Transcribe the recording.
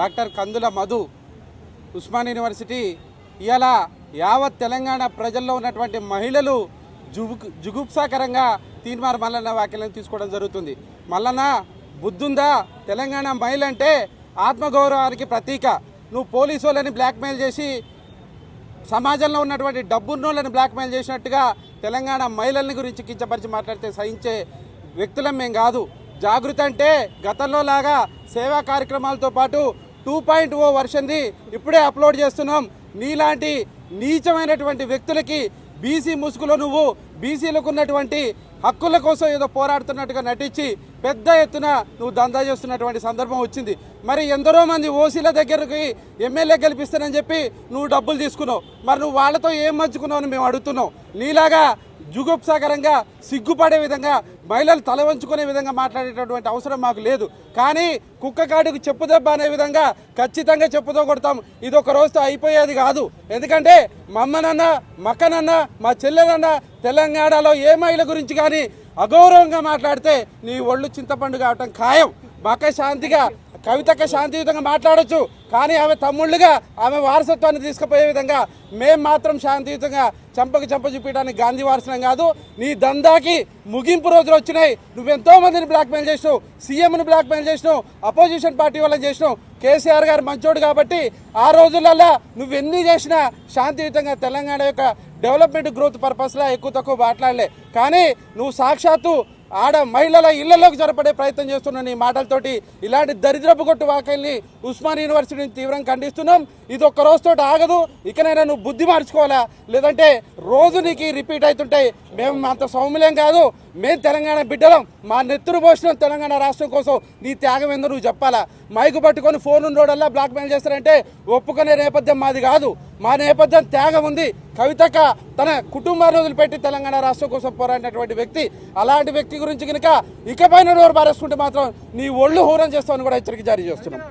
Doctor కందుల Madhu Osman university ఇలా యావత్ తెలంగాణ ప్రజల్లో ఉన్నటువంటి మహిళలు జుగుప్సాకరంగా తీన్మార్ మల్లన్న వ్యాఖ్యలను తీసుకోవడం జరుగుతుంది. మల్లన్న బుద్ధుందా? తెలంగాణ మహిళ అంటే ఆత్మగౌరవానికి ప్రతీక. నువ్వు పోలీసు వాళ్ళని బ్లాక్మెయిల్ చేసి సమాజంలో ఉన్నటువంటి డబ్బున్నోళ్ళని బ్లాక్మెయిల్ చేసినట్టుగా తెలంగాణ మహిళల్ని గురించి కించపరిచి మాట్లాడితే సహించే వ్యక్తులం మేం కాదు. జాగృతి అంటే గతంలో లాగా సేవా కార్యక్రమాలతో పాటు 2.0 వర్షన్ది ఇప్పుడే అప్లోడ్ చేస్తున్నాం. నీలాంటి నీచమైనటువంటి వ్యక్తులకి బీసీ ముసుగులో నువ్వు బీసీలకు ఉన్నటువంటి హక్కుల కోసం ఏదో పోరాడుతున్నట్టుగా నటించి పెద్ద ఎత్తున నువ్వు దందా చేస్తున్నటువంటి సందర్భం వచ్చింది. మరి ఎందరో మంది ఓసీల దగ్గరికి ఎమ్మెల్యే గెలిపిస్తానని చెప్పి నువ్వు డబ్బులు తీసుకున్నావు. మరి నువ్వు వాళ్ళతో ఏం మర్చుకున్నావు అని మేము అడుగుతున్నావు. నీలాగా జుగుప్సాకరంగా సిగ్గుపడే విధంగా మహిళలు తల వంచుకునే విధంగా మాట్లాడేటటువంటి అవసరం మాకు లేదు. కానీ కుక్క కాడికి చెప్పుదెబ్బ అనే విధంగా ఖచ్చితంగా చెప్పుతో కొడతాం. ఇది ఒక రోజుతో అయిపోయేది కాదు. ఎందుకంటే మమ్మనన్నా మక్కనన్నా మా చెల్లెనన్నా తెలంగాణలో ఏ మహిళ గురించి కానీ అగౌరవంగా మాట్లాడితే నీ ఒళ్ళు చింతపండు కావటం ఖాయం. మాకే శాంతిగా కవితక్క శాంతియుతంగా మాట్లాడచ్చు, కానీ ఆమె తమ్ముళ్ళుగా ఆమె వారసత్వాన్ని తీసుకుపోయే విధంగా మేము మాత్రం శాంతియుతంగా చంపకు చంప చూపించడానికి గాంధీ వారసనం కాదు. నీ దందాకి ముగింపు రోజులు వచ్చినాయి. నువ్వెంతో మందిని బ్లాక్మెయిల్ చేసినావు, సీఎంని బ్లాక్మెయిల్ చేసినావు, అపోజిషన్ పార్టీ వాళ్ళని చేసినావు. కేసీఆర్ గారు మంచోడు కాబట్టి ఆ రోజులలో నువ్వెన్ని చేసినా శాంతియుతంగా తెలంగాణ యొక్క డెవలప్మెంట్ గ్రోత్ పర్పస్లో ఎక్కువ తక్కువ మాట్లాడలే. కానీ నువ్వు సాక్షాత్తు ఆడ మహిళల ఇళ్లలోకి జరపడే ప్రయత్నం చేస్తున్న నీ మాటలతోటి ఇలాంటి దరిద్రపు కొట్టు వాక్యల్ని ఉస్మాన్ యూనివర్సిటీని తీవ్రంగా ఖండిస్తున్నాం. ఇది ఒక్క రోజుతో ఆగదు. ఇకనైనా నువ్వు బుద్ధి మార్చుకోవాలా, లేదంటే రోజు నీకు రిపీట్ అవుతుంటాయి. మేము అంత సౌమ్యం కాదు, మేము తెలంగాణ బిడ్డలం, మా నెత్తురు పోషణం తెలంగాణ రాష్ట్రం కోసం. నీ త్యాగం ఏందో నువ్వు చెప్పాలా. మైకు పట్టుకొని ఫోన్ ఉన్నోడల్లా బ్లాక్మెయిల్ చేస్తారంటే ఒప్పుకునే నేపథ్యం మాది కాదు. మా నేపథ్యం త్యాగం ఉంది. కవితక్క తన కుటుంబాన్ని వదిలిపెట్టి తెలంగాణ రాష్ట్రం కోసం పోరాడినటువంటి వ్యక్తి. అలాంటి వ్యక్తి గురించి కనుక ఇకపైన నోరు బారేసుకుంటే మాత్రం నీ ఒళ్ళు హూరం చేస్తామని కూడా హెచ్చరిక జారీ చేస్తున్నాం.